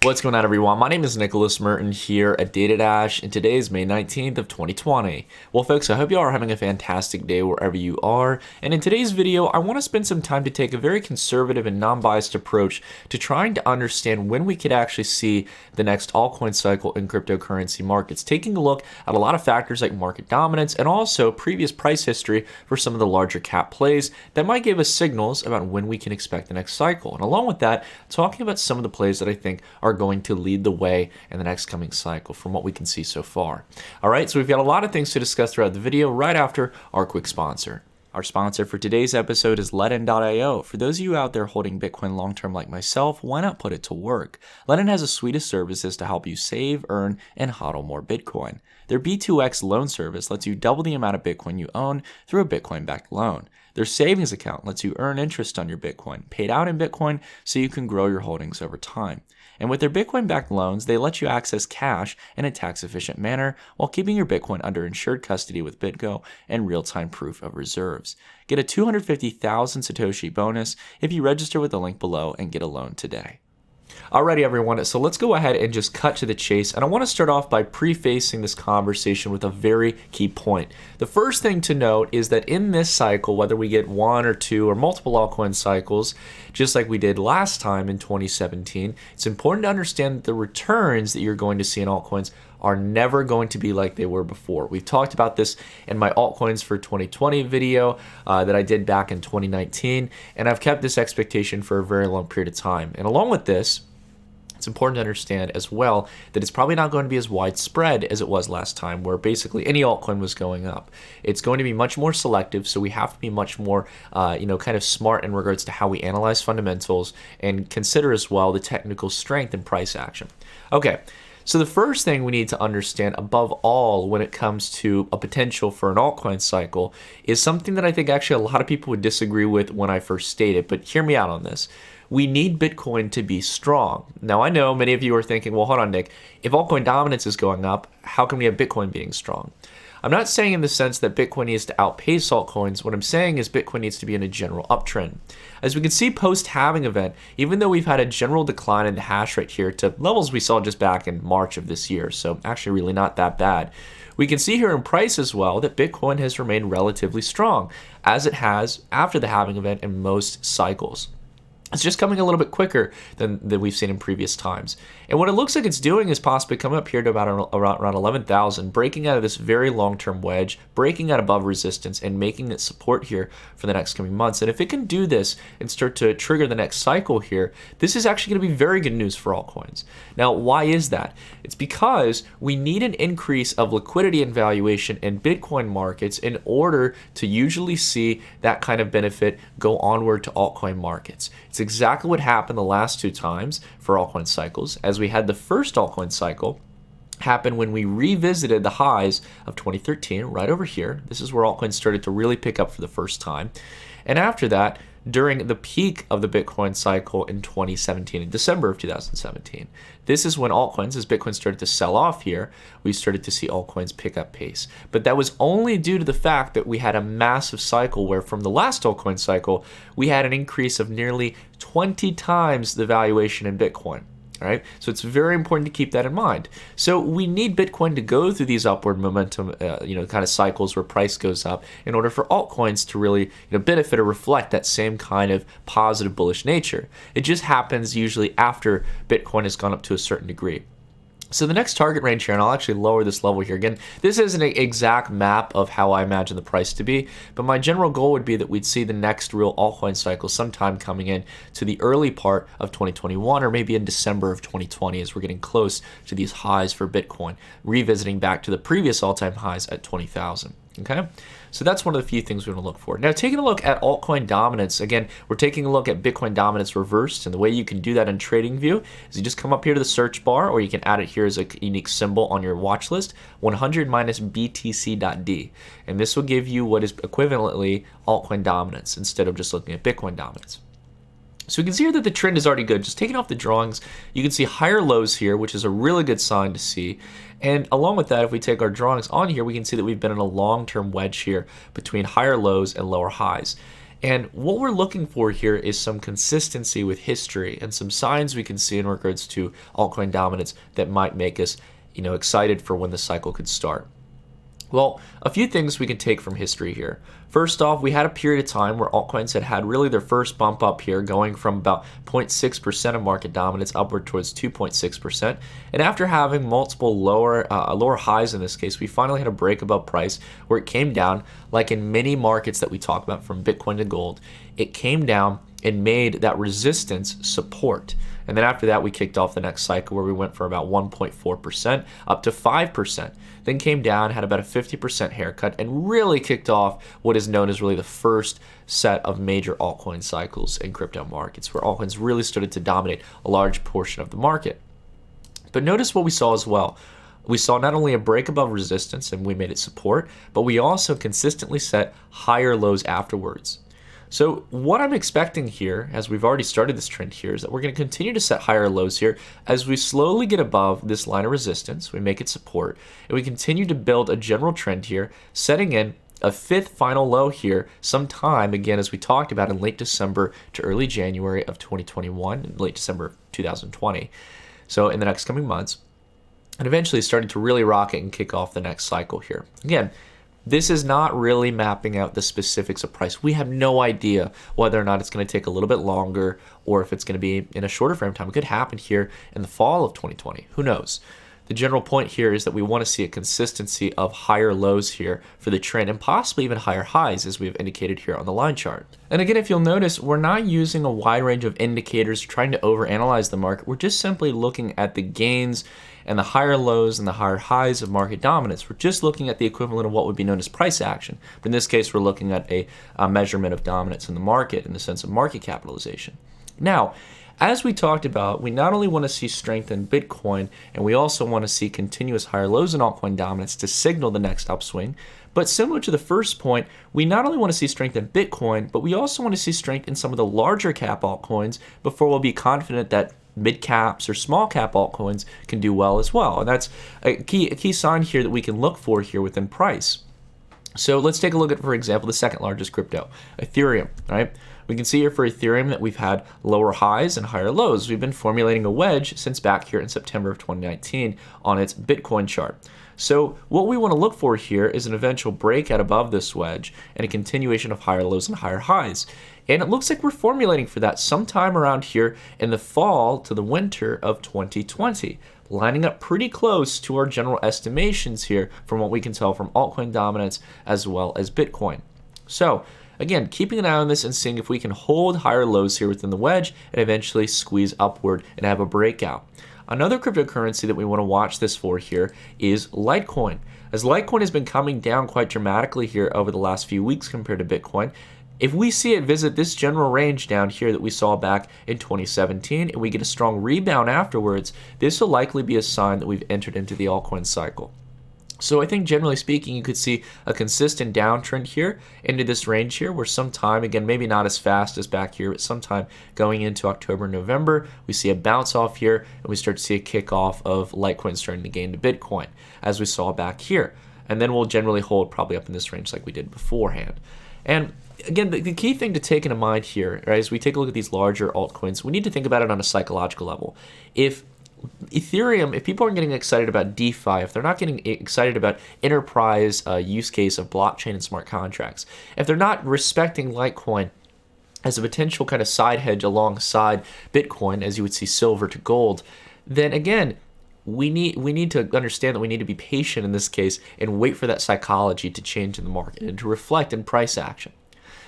What's going on, everyone? My name is Nicholas Merton here at Data Dash, and today is May 19th of 2020. Well, folks, I hope you all are having a fantastic day wherever you are, and in today's video, I want to spend some time to take a very conservative and non-biased approach to trying to understand when we could actually see the next altcoin cycle in cryptocurrency markets, taking a look at a lot of factors like market dominance and also previous price history for some of the larger cap plays that might give us signals about when we can expect the next cycle. And along with that, talking about some of the plays that I think are going to lead the way in the next coming cycle from what we can see so far. All right, so we've got a lot of things to discuss throughout the video right after our quick sponsor. Our sponsor for today's episode is Ledn.io. For those of you out there holding Bitcoin long-term like myself, why not put it to work? Ledn has a suite of services to help you save, earn, and hodl more Bitcoin. Their B2X loan service lets you double the amount of Bitcoin you own through a Bitcoin-backed loan. Their savings account lets you earn interest on your Bitcoin, paid out in Bitcoin, so you can grow your holdings over time. And with their Bitcoin-backed loans, they let you access cash in a tax-efficient manner while keeping your Bitcoin under insured custody with BitGo and real-time proof of reserves. Get a 250,000 Satoshi bonus if you register with the link below and get a loan today. Alrighty, everyone, so let's go ahead and just cut to the chase, and I want to start off by prefacing this conversation with a very key point. The first thing to note is that in this cycle, whether we get one or two or multiple altcoin cycles, just like we did last time in 2017, it's important to understand that the returns that you're going to see in altcoins are never going to be like they were before. We've talked about this in my altcoins for 2020 video that I did back in 2019, and I've kept this expectation for a very long period of time. And along with this, it's important to understand as well that it's probably not going to be as widespread as it was last time, where basically any altcoin was going up. It's going to be much more selective, so we have to be much more, kind of smart in regards to how we analyze fundamentals and consider as well the technical strength and price action. Okay. So the first thing we need to understand above all when it comes to a potential for an altcoin cycle is something that I think actually a lot of people would disagree with when I first stated, but hear me out on this. We need Bitcoin to be strong. Now, I know many of you are thinking, well, hold on, Nick, if altcoin dominance is going up, how can we have Bitcoin being strong? I'm not saying in the sense that Bitcoin needs to outpace altcoins. What I'm saying is Bitcoin needs to be in a general uptrend. As we can see post-halving event, even though we've had a general decline in the hash rate here to levels we saw just back in March of this year, so actually really not that bad, we can see here in price as well that Bitcoin has remained relatively strong, as it has after the halving event in most cycles. It's just coming a little bit quicker than we've seen in previous times. And what it looks like it's doing is possibly coming up here to about around 11,000, breaking out of this very long-term wedge, breaking out above resistance, and making it support here for the next coming months. And if it can do this and start to trigger the next cycle here, this is actually going to be very good news for altcoins. Now, why is that? It's because we need an increase of liquidity and valuation in Bitcoin markets in order to usually see that kind of benefit go onward to altcoin markets. It's exactly what happened the last two times for altcoin cycles, as we had the first altcoin cycle happen when we revisited the highs of 2013 right over here. This is where altcoins started to really pick up for the first time. And after that, during the peak of the Bitcoin cycle in 2017, in December of 2017. This is when altcoins, as Bitcoin started to sell off here, we started to see altcoins pick up pace. But that was only due to the fact that we had a massive cycle where from the last altcoin cycle, we had an increase of nearly 20 times the valuation in Bitcoin. All right, so it's very important to keep that in mind. So we need Bitcoin to go through these upward momentum, kind of cycles where price goes up in order for altcoins to really, benefit or reflect that same kind of positive bullish nature. It just happens usually after Bitcoin has gone up to a certain degree. So the next target range here, and I'll actually lower this level here. Again, this isn't an exact map of how I imagine the price to be, but my general goal would be that we'd see the next real altcoin cycle sometime coming in to the early part of 2021 or maybe in December of 2020 as we're getting close to these highs for Bitcoin, revisiting back to the previous all-time highs at 20,000. Okay, so that's one of the few things we want to look for. Now, taking a look at altcoin dominance, again, we're taking a look at Bitcoin dominance reversed, and the way you can do that in TradingView is you just come up here to the search bar, or you can add it here as a unique symbol on your watch list, 100 minus BTC.D, and this will give you what is equivalently altcoin dominance instead of just looking at Bitcoin dominance. So we can see here that the trend is already good. Just taking off the drawings, you can see higher lows here, which is a really good sign to see. And along with that, if we take our drawings on here, we can see that we've been in a long-term wedge here between higher lows and lower highs. And what we're looking for here is some consistency with history and some signs we can see in regards to altcoin dominance that might make us, excited for when the cycle could start. Well, a few things we can take from history here. First off, we had a period of time where altcoins had really their first bump up here, going from about 0.6% of market dominance upward towards 2.6%. And after having multiple lower highs in this case, we finally had a break above price where it came down, like in many markets that we talk about from Bitcoin to gold. It came down and made that resistance support. And then after that, we kicked off the next cycle where we went from about 1.4% up to 5%. Then came down, had about a 50% haircut, and really kicked off what is known as really the first set of major altcoin cycles in crypto markets, where altcoins really started to dominate a large portion of the market. But notice what we saw as well. We saw not only a break above resistance and we made it support, but we also consistently set higher lows afterwards. So what I'm expecting here, as we've already started this trend here, is that we're going to continue to set higher lows here as we slowly get above this line of resistance, we make it support, and we continue to build a general trend here, setting in a fifth final low here sometime, again, as we talked about, in late December to early January of 2021, late December of 2020. So in the next coming months, and eventually starting to really rocket and kick off the next cycle here. Again, this is not really mapping out the specifics of price. We have no idea whether or not it's going to take a little bit longer or if it's going to be in a shorter frame of time. It could happen here in the fall of 2020. Who knows? The general point here is that we want to see a consistency of higher lows here for the trend and possibly even higher highs, as we've indicated here on the line chart. And again, if you'll notice, we're not using a wide range of indicators trying to overanalyze the market. We're just simply looking at the gains and the higher lows and the higher highs of market dominance. We're just looking at the equivalent of what would be known as price action. But in this case, we're looking at a measurement of dominance in the market in the sense of market capitalization. Now, as we talked about, we not only want to see strength in Bitcoin, and we also want to see continuous higher lows in altcoin dominance to signal the next upswing. But similar to the first point, we not only want to see strength in Bitcoin, but we also want to see strength in some of the larger cap altcoins before we'll be confident that mid caps or small cap altcoins can do well as well. And that's a key sign here that we can look for here within price. So let's take a look at, for example, the second largest crypto, Ethereum, right? We can see here for Ethereum that we've had lower highs and higher lows. We've been formulating a wedge since back here in September of 2019 on its Bitcoin chart. So what we want to look for here is an eventual breakout above this wedge and a continuation of higher lows and higher highs. And it looks like we're formulating for that sometime around here in the fall to the winter of 2020, lining up pretty close to our general estimations here from what we can tell from altcoin dominance as well as Bitcoin. So again, keeping an eye on this and seeing if we can hold higher lows here within the wedge and eventually squeeze upward and have a breakout. Another cryptocurrency that we want to watch this for here is Litecoin. As Litecoin has been coming down quite dramatically here over the last few weeks compared to Bitcoin, if we see it visit this general range down here that we saw back in 2017 and we get a strong rebound afterwards, this will likely be a sign that we've entered into the altcoin cycle. So I think generally speaking, you could see a consistent downtrend here into this range here where sometime, again, maybe not as fast as back here, but sometime going into October, November, we see a bounce off here and we start to see a kickoff of Litecoin starting to gain to Bitcoin as we saw back here. And then we'll generally hold probably up in this range like we did beforehand. And again, the key thing to take into mind here, right, as we take a look at these larger altcoins, we need to think about it on a psychological level. If Ethereum, if people aren't getting excited about DeFi, if they're not getting excited about enterprise use case of blockchain and smart contracts, if they're not respecting Litecoin as a potential kind of side hedge alongside Bitcoin, as you would see silver to gold, then again, we need to understand that we need to be patient in this case and wait for that psychology to change in the market and to reflect in price action.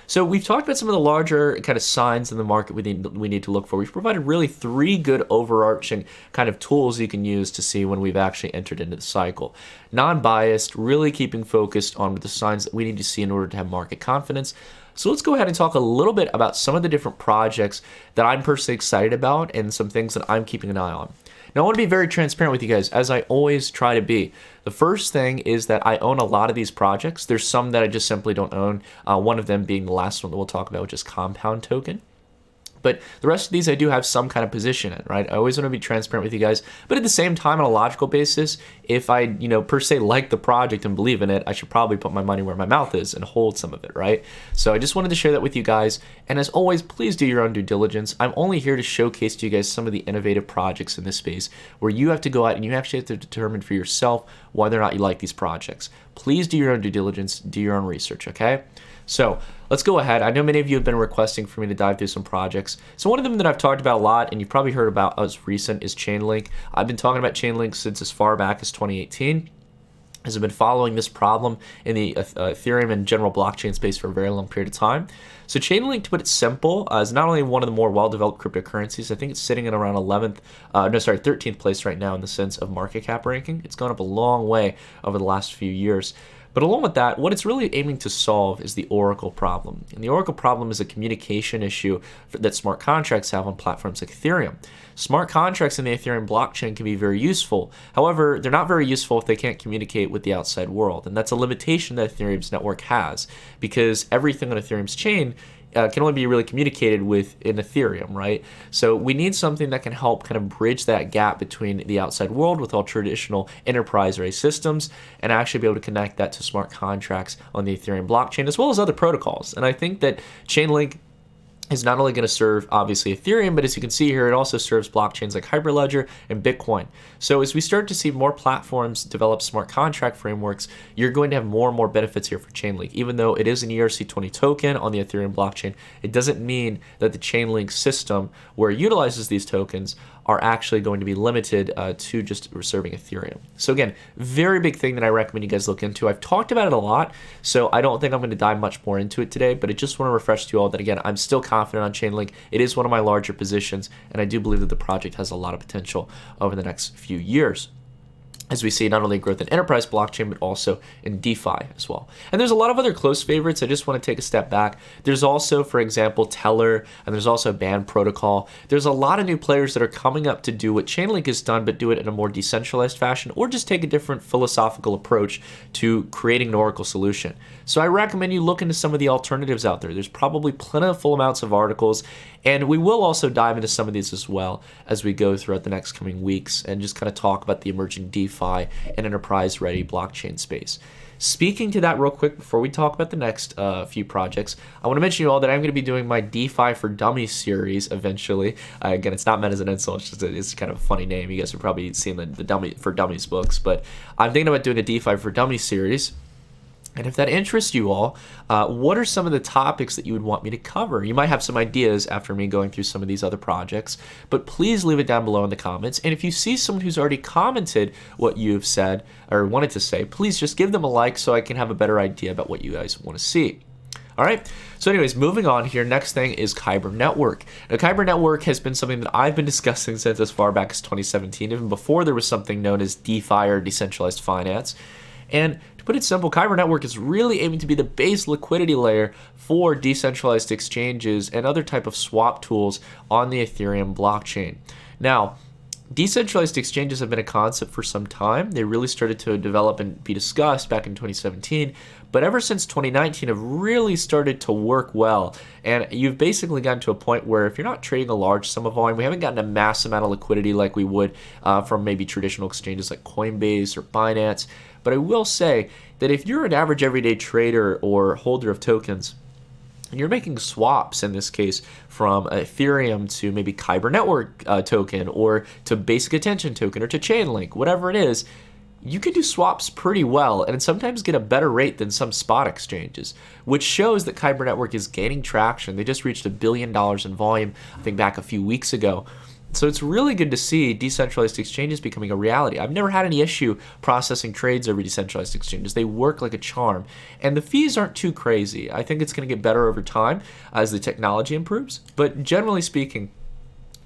So we've talked about some of the larger kind of signs in the market we need to look for. We've provided really 3 good overarching kind of tools you can use to see when we've actually entered into the cycle. Non-biased, really keeping focused on the signs that we need to see in order to have market confidence. So let's go ahead and talk a little bit about some of the different projects that I'm personally excited about and some things that I'm keeping an eye on. Now, I want to be very transparent with you guys, as I always try to be. The first thing is that I own a lot of these projects. There's some that I just simply don't own, one of them being the last one that we'll talk about, which is Compound Token. But the rest of these I do have some kind of position in, right? I always want to be transparent with you guys. But at the same time, on a logical basis, if I, per se like the project and believe in it, I should probably put my money where my mouth is and hold some of it, right? So I just wanted to share that with you guys. And as always, please do your own due diligence. I'm only here to showcase to you guys some of the innovative projects in this space where you have to go out and you actually have to determine for yourself whether or not you like these projects. Please do your own due diligence, do your own research, okay? So let's go ahead. I know many of you have been requesting for me to dive through some projects. So one of them that I've talked about a lot, and you've probably heard about as recent, is Chainlink. I've been talking about Chainlink since as far back as 2018. As I've been following this problem in the Ethereum and general blockchain space for a very long period of time. So Chainlink, to put it simple, is not only one of the more well-developed cryptocurrencies. I think it's sitting at around 13th place right now in the sense of market cap ranking. It's gone up a long way over the last few years. But along with that, what it's really aiming to solve is the Oracle problem. And the Oracle problem is a communication issue that smart contracts have on platforms like Ethereum. Smart contracts in the Ethereum blockchain can be very useful. However, they're not very useful if they can't communicate with the outside world. And that's a limitation that Ethereum's network has, because everything on Ethereum's chain can only be really communicated with in Ethereum, right? So we need something that can help kind of bridge that gap between the outside world with all traditional enterprise-ready systems and actually be able to connect that to smart contracts on the Ethereum blockchain as well as other protocols. And I think that Chainlink is not only going to serve, obviously, Ethereum, but as you can see here, it also serves blockchains like Hyperledger and Bitcoin. So as we start to see more platforms develop smart contract frameworks, you're going to have more and more benefits here for Chainlink. Even though it is an ERC20 token on the Ethereum blockchain, it doesn't mean that the Chainlink system, where it utilizes these tokens, are actually going to be limited to just serving Ethereum. So again, very big thing that I recommend you guys look into. I've talked about it a lot, so I don't think I'm going to dive much more into it today, but I just want to refresh to you all that, again, I'm still confident on Chainlink. It is one of my larger positions, and I do believe that the project has a lot of potential over the next few years, as we see not only growth in enterprise blockchain, but also in DeFi as well. And there's a lot of other close favorites. I just want to take a step back. There's also, for example, Teller, and there's also Band Protocol. There's a lot of new players that are coming up to do what Chainlink has done, but do it in a more decentralized fashion, or just take a different philosophical approach to creating an Oracle solution. So I recommend you look into some of the alternatives out there. There's probably plentiful amounts of articles, and we will also dive into some of these as well as we go throughout the next coming weeks and just kind of talk about the emerging DeFi and enterprise-ready blockchain space. Speaking to that real quick before we talk about the next few projects, I want to mention to you all that I'm going to be doing my DeFi for Dummies series eventually. Again, it's not meant as an insult, it's kind of a funny name. You guys have probably seen the Dummy for Dummies books, but I'm thinking about doing a DeFi for Dummies series. And if that interests you all, what are some of the topics that you would want me to cover? You might have some ideas after me going through some of these other projects, but please leave it down below in the comments. And if you see someone who's already commented what you've said or wanted to say, please just give them a like so I can have a better idea about what you guys want to see. All right, so anyways, moving on here, next thing is Kyber Network. Now, Kyber Network has been something that I've been discussing since as far back as 2017, even before there was something known as DeFi or decentralized finance. And to put it simple, Kyber Network is really aiming to be the base liquidity layer for decentralized exchanges and other type of swap tools on the Ethereum blockchain. Now, decentralized exchanges have been a concept for some time. They really started to develop and be discussed back in 2017, but ever since 2019 have really started to work well. And you've basically gotten to a point where if you're not trading a large sum of volume, we haven't gotten a mass amount of liquidity like we would from maybe traditional exchanges like Coinbase or Binance. But I will say that if you're an average everyday trader or holder of tokens, and you're making swaps, in this case, from Ethereum to maybe Kyber Network token, or to Basic Attention token, or to Chainlink, whatever it is, you can do swaps pretty well and sometimes get a better rate than some spot exchanges, which shows that Kyber Network is gaining traction. They just reached $1 billion in volume, I think, back a few weeks ago. So it's really good to see decentralized exchanges becoming a reality. I've never had any issue processing trades over decentralized exchanges. They work like a charm. And the fees aren't too crazy. I think it's going to get better over time as the technology improves. But generally speaking,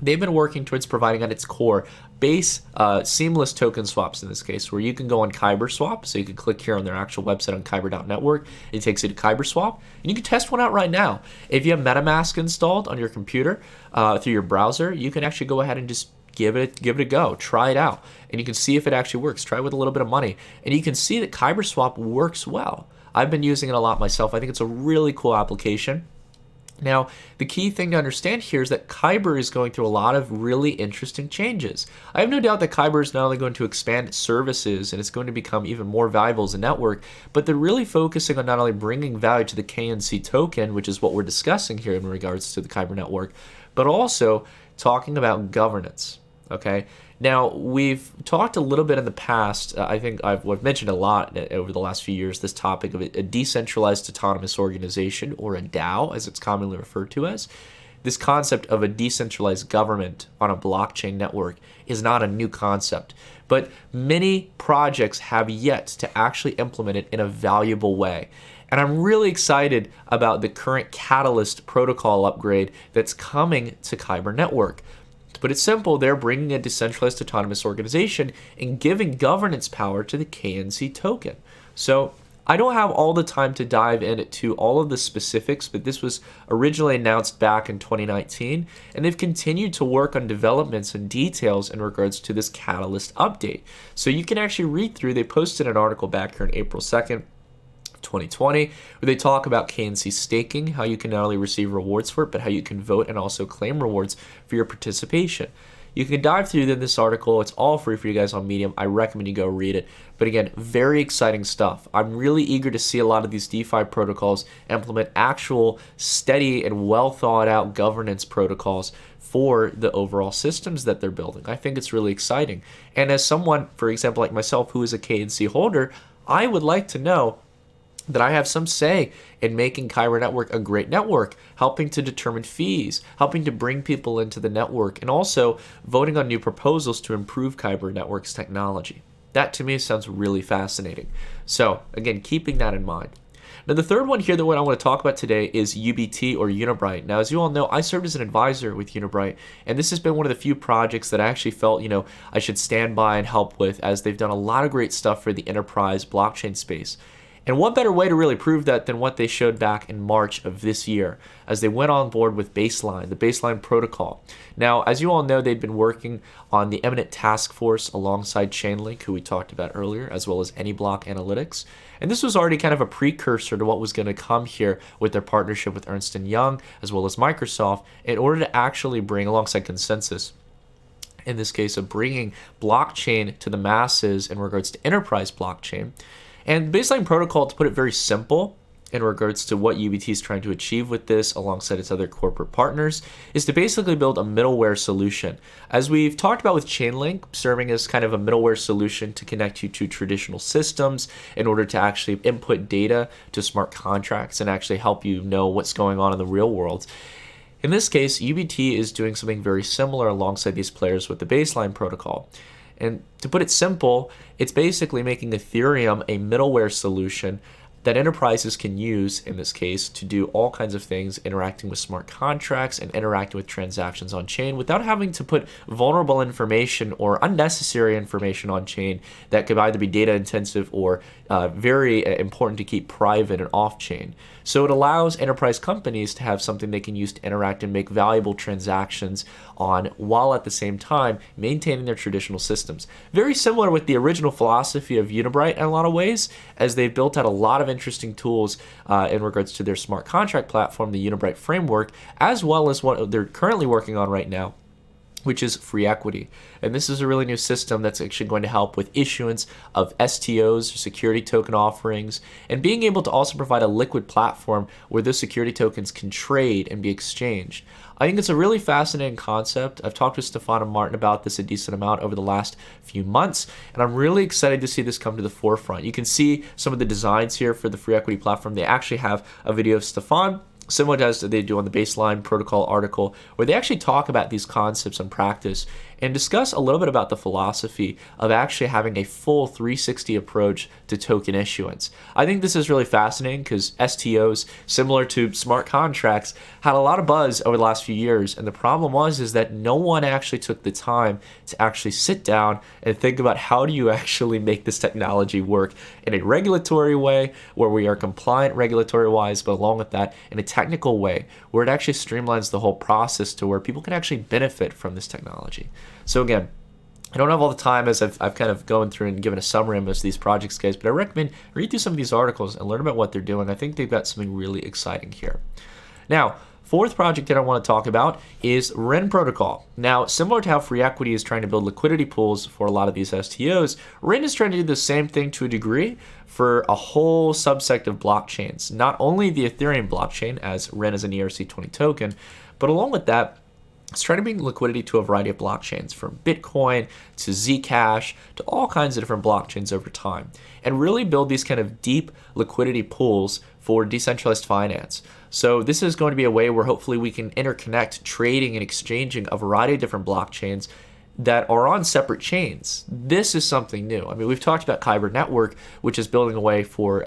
they've been working towards providing at its core base seamless token swaps in this case, where you can go on Kyber Swap. So you can click here on their actual website on kyber.network. It takes you to Kyber Swap, and you can test one out right now. If you have MetaMask installed on your computer through your browser, you can actually go ahead and just give it a go. Try it out, and you can see if it actually works. Try it with a little bit of money, and you can see that Kyber Swap works well. I've been using it a lot myself. I think it's a really cool application. Now, the key thing to understand here is that Kyber is going through a lot of really interesting changes. I have no doubt that Kyber is not only going to expand its services and it's going to become even more valuable as a network, but they're really focusing on not only bringing value to the KNC token, which is what we're discussing here in regards to the Kyber network, but also talking about governance. Okay. Now, we've talked a little bit in the past, I think I've mentioned a lot over the last few years, this topic of a decentralized autonomous organization, or a DAO, as it's commonly referred to as. This concept of a decentralized government on a blockchain network is not a new concept, but many projects have yet to actually implement it in a valuable way. And I'm really excited about the current Catalyst protocol upgrade that's coming to Kyber Network. To put it simple, they're bringing a decentralized autonomous organization and giving governance power to the KNC token. So I don't have all the time to dive into all of the specifics, but this was originally announced back in 2019, and they've continued to work on developments and details in regards to this Catalyst update. So you can actually read through. They posted an article back here on April 2nd. 2020, where they talk about KNC staking, how you can not only receive rewards for it, but how you can vote and also claim rewards for your participation. You can dive through this article. It's all free for you guys on Medium. I recommend you go read it. But again, very exciting stuff. I'm really eager to see a lot of these DeFi protocols implement actual steady and well thought out governance protocols for the overall systems that they're building. I think it's really exciting. And as someone, for example, like myself, who is a KNC holder, I would like to know that I have some say in making Kyber Network a great network, helping to determine fees, helping to bring people into the network, and also voting on new proposals to improve Kyber Network's technology. That to me sounds really fascinating. So again, keeping that in mind. Now, the third one here that I want to talk about today is UBT, or Unibright. Now, as you all know, I served as an advisor with Unibright, and this has been one of the few projects that I actually felt, I should stand by and help with, as they've done a lot of great stuff for the enterprise blockchain space. And what better way to really prove that than what they showed back in March of this year, as they went on board with Baseline, the Baseline protocol. Now, as you all know, they'd been working on the Eminent Task Force alongside Chainlink, who we talked about earlier, as well as AnyBlock Analytics. And this was already kind of a precursor to what was going to come here with their partnership with Ernst & Young, as well as Microsoft, in order to actually bring, alongside Consensus, in this case of bringing blockchain to the masses in regards to enterprise blockchain. And Baseline Protocol, to put it very simple, in regards to what UBT is trying to achieve with this alongside its other corporate partners, is to basically build a middleware solution. As we've talked about with Chainlink, serving as kind of a middleware solution to connect you to traditional systems in order to actually input data to smart contracts and actually help you know what's going on in the real world. In this case, UBT is doing something very similar alongside these players with the Baseline Protocol. And to put it simple, it's basically making Ethereum a middleware solution that enterprises can use, in this case, to do all kinds of things, interacting with smart contracts and interacting with transactions on chain without having to put vulnerable information or unnecessary information on chain that could either be data intensive or very important to keep private and off chain. So it allows enterprise companies to have something they can use to interact and make valuable transactions on, while at the same time maintaining their traditional systems. Very similar with the original philosophy of Unibright in a lot of ways, as they've built out a lot of interesting tools in regards to their smart contract platform, the Unibright framework, as well as what they're currently working on right now, which is free equity. And this is a really new system that's actually going to help with issuance of STOs, security token offerings, and being able to also provide a liquid platform where those security tokens can trade and be exchanged. I think it's a really fascinating concept. I've talked with Stefan and Martin about this a decent amount over the last few months, and I'm really excited to see this come to the forefront. You can see some of the designs here for the free equity platform. They actually have a video of Stefan, similar as they do on the Baseline Protocol article, where they actually talk about these concepts in practice and discuss a little bit about the philosophy of actually having a full 360 approach to token issuance. I think this is really fascinating because STOs, similar to smart contracts, had a lot of buzz over the last few years, and the problem is that no one actually took the time to actually sit down and think about how do you actually make this technology work in a regulatory way where we are compliant regulatory wise, but along with that in a technical way where it actually streamlines the whole process to where people can actually benefit from this technology. So again, I don't have all the time as I've kind of gone through and given a summary of most of these projects, guys, but I recommend read through some of these articles and learn about what they're doing. I think they've got something really exciting here. Now, Fourth project that I want to talk about is REN protocol. Now, similar to how free equity is trying to build liquidity pools for a lot of these STOs, REN is trying to do the same thing to a degree for a whole subsect of blockchains. Not only the Ethereum blockchain, as REN is an ERC20 token, but along with that, it's trying to bring liquidity to a variety of blockchains, from Bitcoin to Zcash to all kinds of different blockchains over time, and really build these kind of deep liquidity pools for decentralized finance. So this is going to be a way where hopefully we can interconnect trading and exchanging a variety of different blockchains that are on separate chains. This is something new. I mean, we've talked about Kyber network, which is building a way for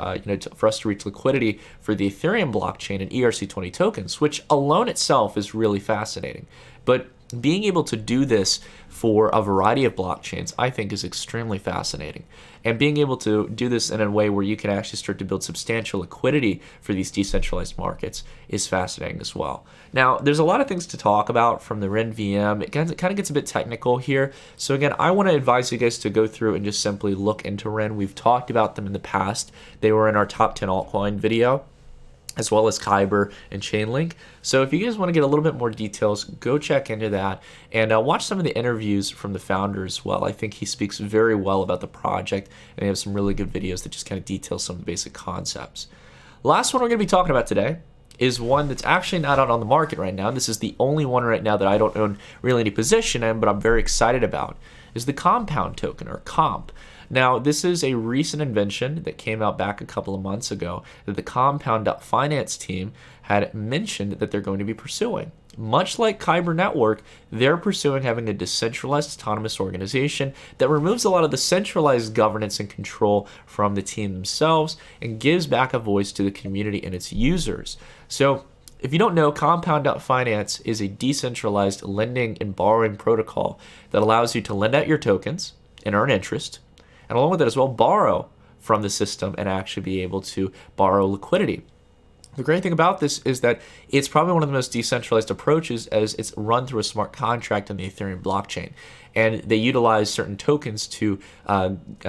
for us to reach liquidity for the Ethereum blockchain and ERC20 tokens, which alone itself is really fascinating. But being able to do this for a variety of blockchains, I think, is extremely fascinating. And being able to do this in a way where you can actually start to build substantial liquidity for these decentralized markets is fascinating as well. Now, there's a lot of things to talk about from the REN VM. It kind of gets a bit technical here. So again, I want to advise you guys to go through and just simply look into REN. We've talked about them in the past. They were in our top 10 altcoin video, as well as Kyber and Chainlink. So if you guys want to get a little bit more details, go check into that and watch some of the interviews from the founder as well. I think he speaks very well about the project, and they have some really good videos that just kind of detail some of the basic concepts. Last one we're going to be talking about today is one that's actually not out on the market right now. This is the only one right now that I don't own really any position in, but I'm very excited about, is the Compound token, or COMP. Now, this is a recent invention that came out back a couple of months ago that the Compound Finance team had mentioned that they're going to be pursuing. Much like Kyber Network, they're pursuing having a decentralized autonomous organization that removes a lot of the centralized governance and control from the team themselves and gives back a voice to the community and its users. So, if you don't know, Compound Finance is a decentralized lending and borrowing protocol that allows you to lend out your tokens and earn interest, and along with that as well, borrow from the system and actually be able to borrow liquidity. The great thing about this is that it's probably one of the most decentralized approaches, as it's run through a smart contract on the Ethereum blockchain. And they utilize certain tokens to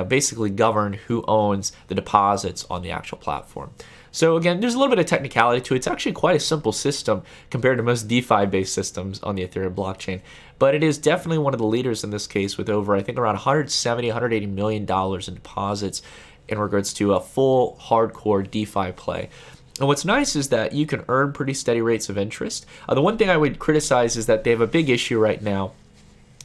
basically govern who owns the deposits on the actual platform. So again, there's a little bit of technicality to it. It's actually quite a simple system compared to most DeFi-based systems on the Ethereum blockchain. But it is definitely one of the leaders in this case, with over, I think, around $170, $180 million in deposits in regards to a full hardcore DeFi play. And what's nice is that you can earn pretty steady rates of interest. The one thing I would criticize is that they have a big issue right now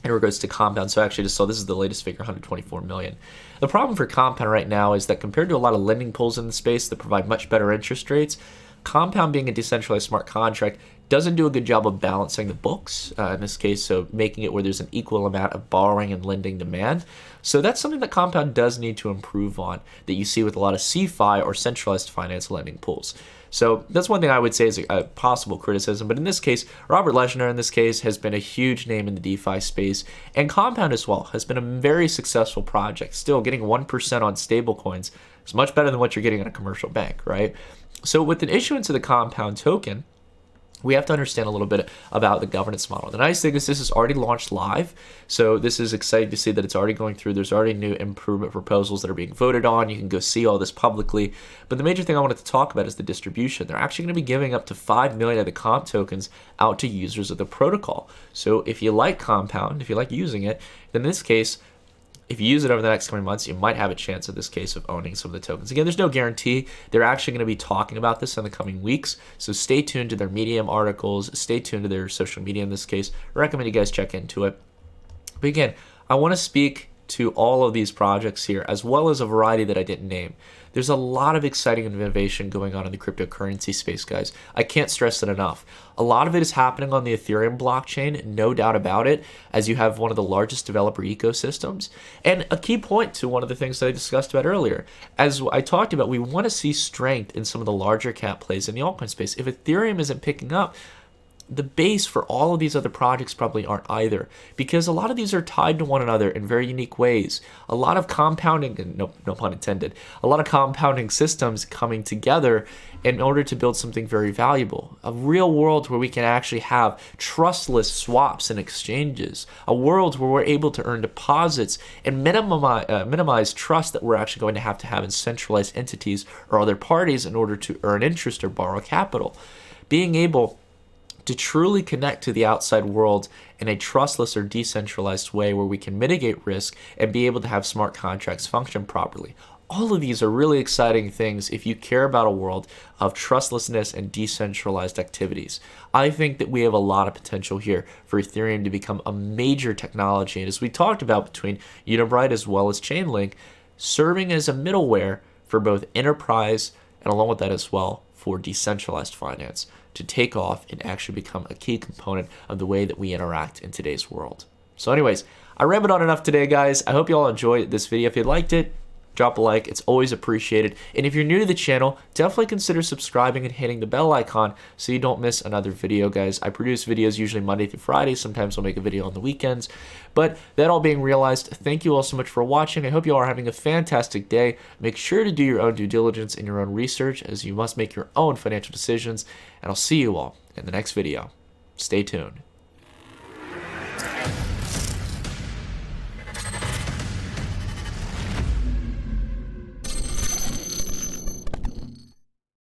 in regards to Compound. So I actually just saw this is the latest figure, 124 million. The problem for Compound right now is that compared to a lot of lending pools in the space that provide much better interest rates, Compound, being a decentralized smart contract, doesn't do a good job of balancing the books in this case, so making it where there's an equal amount of borrowing and lending demand. So that's something that Compound does need to improve on, that you see with a lot of CeFi or centralized finance lending pools. So that's one thing I would say is a possible criticism. But in this case, Robert Leshner in this case has been a huge name in the DeFi space, and Compound as well has been a very successful project. Still, getting 1% on stablecoins is much better than what you're getting at a commercial bank, right? So with an issuance of the Compound token, we have to understand a little bit about the governance model. The nice thing is this is already launched live, so this is exciting to see that it's already going through. There's already new improvement proposals that are being voted on. You can go see all this publicly. But the major thing I wanted to talk about is the distribution. They're actually going to be giving up to 5 million of the Comp tokens out to users of the protocol. So if you like Compound, if you like using it, then in this case, if you use it over the next coming months, you might have a chance in this case of owning some of the tokens. Again, there's no guarantee. They're actually going to be talking about this in the coming weeks. So stay tuned to their Medium articles. Stay tuned to their social media in this case. I recommend you guys check into it. But again, I want to speak to all of these projects here, as well as a variety that I didn't name. There's a lot of exciting innovation going on in the cryptocurrency space, guys. I can't stress it enough. A lot of it is happening on the Ethereum blockchain, no doubt about it, as you have one of the largest developer ecosystems. And a key point to one of the things that I discussed about earlier, as I talked about, we want to see strength in some of the larger cap plays in the altcoin space. If Ethereum isn't picking up, the base for all of these other projects probably aren't either, because a lot of these are tied to one another in very unique ways. A lot of compounding, no pun intended, a lot of compounding systems coming together in order to build something very valuable. A real world where we can actually have trustless swaps and exchanges. A world where we're able to earn deposits and minimize trust that we're actually going to have in centralized entities or other parties in order to earn interest or borrow capital. Being able to truly connect to the outside world in a trustless or decentralized way where we can mitigate risk and be able to have smart contracts function properly. All of these are really exciting things if you care about a world of trustlessness and decentralized activities. I think that we have a lot of potential here for Ethereum to become a major technology. And as we talked about between Unibright as well as Chainlink, serving as a middleware for both enterprise and along with that as well for decentralized finance to take off and actually become a key component of the way that we interact in today's world. So anyways, I rambled on enough today, guys. I hope you all enjoyed this video. If you liked it, drop a like. It's always appreciated. And if you're new to the channel, definitely consider subscribing and hitting the bell icon so you don't miss another video, guys. I produce videos usually Monday through Friday. Sometimes I'll make a video on the weekends. But that all being realized, thank you all so much for watching. I hope you all are having a fantastic day. Make sure to do your own due diligence and your own research, as you must make your own financial decisions. And I'll see you all in the next video. Stay tuned.